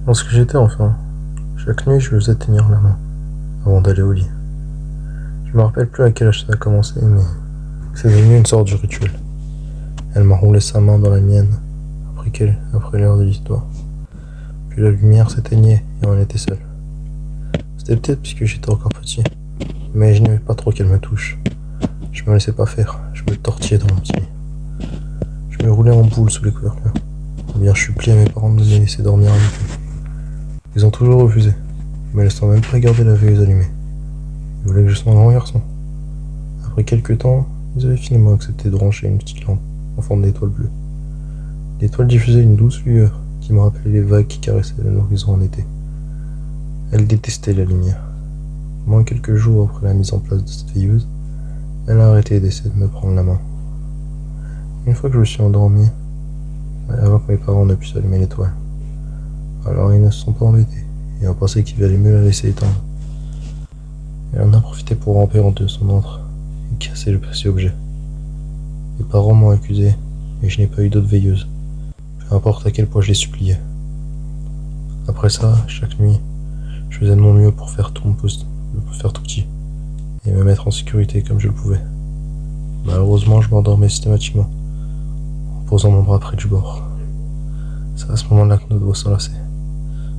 Lorsque j'étais enfant, chaque nuit je lui faisais tenir la main avant d'aller au lit. Je me rappelle plus à quel âge ça a commencé, mais c'est devenu une sorte de rituel. Elle m'a roulé sa main dans la mienne après l'heure de l'histoire. Puis la lumière s'éteignait et on était seul. C'était peut-être puisque j'étais encore petit, mais je n'aimais pas trop qu'elle me touche. Je me laissais pas faire, je me tortillais dans mon petit lit. Je me roulais en boule sous les couvertures. Ou bien je suppliais mes parents de me laisser dormir avec eux. Ils ont toujours refusé, me laissant même pas garder la veilleuse allumée. Ils voulaient que je sois un grand garçon. Après quelques temps, ils avaient finalement accepté de brancher une petite lampe en forme d'étoile bleue. L'étoile diffusait une douce lueur qui me rappelait les vagues qui caressaient l'horizon en été. Elle détestait la lumière. Moins quelques jours après la mise en place de cette veilleuse, elle a arrêté d'essayer de me prendre la main. Une fois que je me suis endormi, avant que mes parents ne puissent allumer l'étoile, alors ils ne se sont pas embêtés et ont pensé qu'il valait mieux la laisser éteindre. Elle en a profité pour ramper en deux son antre et casser le précieux objet. Mes parents m'ont accusé et je n'ai pas eu d'autre veilleuse, peu importe à quel point je les suppliais. Après ça, chaque nuit, je faisais de mon mieux pour faire tout petit et me mettre en sécurité comme je le pouvais. Malheureusement, je m'endormais systématiquement en posant mon bras près du bord. C'est à ce moment-là que nos doigts s'enlaçaient.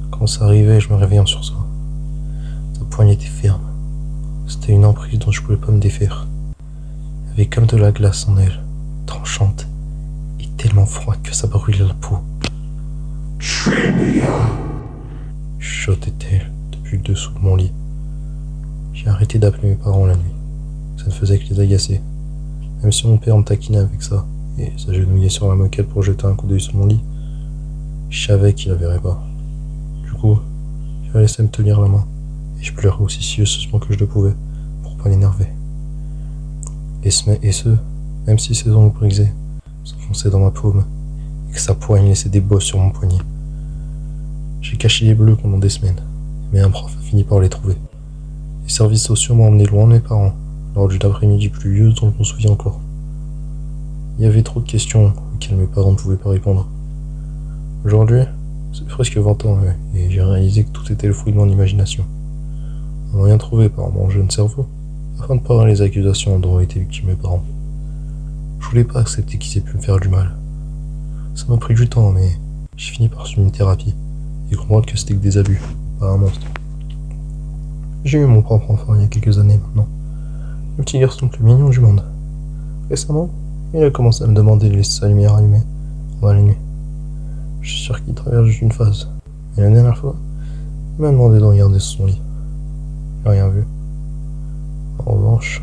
Quand ça arrivait, je me réveillais en sursaut. Sa poigne était ferme. C'était une emprise dont je pouvais pas me défaire. Il y avait comme de la glace en elle, tranchante et tellement froide que ça brûlait la peau. Chuchotait-elle depuis le dessous de mon lit. J'ai arrêté d'appeler mes parents la nuit. Ça ne faisait que les agacer. Même si mon père me taquinait avec ça et s'agenouillait sur la moquette pour jeter un coup d'œil sur mon lit, je savais qu'il la verrait pas. Du coup, je laissé me tenir la main et je pleurais aussi silencieusement que je le pouvais pour pas l'énerver. Et ce, même si ses ongles brisés s'enfonçaient dans ma paume et que sa poigne laissait des bosses sur mon poignet. J'ai caché les bleus pendant des semaines, mais un prof a fini par les trouver. Les services sociaux m'ont emmené loin de mes parents, lors d'une après-midi pluvieuse dont je me souviens encore. Il y avait trop de questions auxquelles mes parents ne pouvaient pas répondre. Aujourd'hui, c'est presque 20 ans et j'ai réalisé que tout était le fruit de mon imagination. On n'a rien trouvé par mon jeune cerveau, afin de parer les accusations dont ont été victimes mes parents. Je voulais pas accepter qu'ils aient pu me faire du mal. Ça m'a pris du temps, mais j'ai fini par suivre une thérapie et comprendre que c'était que des abus, pas un monstre. J'ai eu mon propre enfant il y a quelques années maintenant. Le petit garçon le plus mignon du monde. Récemment, il a commencé à me demander de laisser sa lumière allumée pendant la nuit. Je suis sûr qu'il traverse juste une phase. Mais la dernière fois, il m'a demandé de regarder sur son lit. J'ai rien vu. En revanche,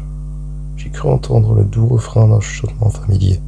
j'ai cru entendre le doux refrain d'un chuchotement familier.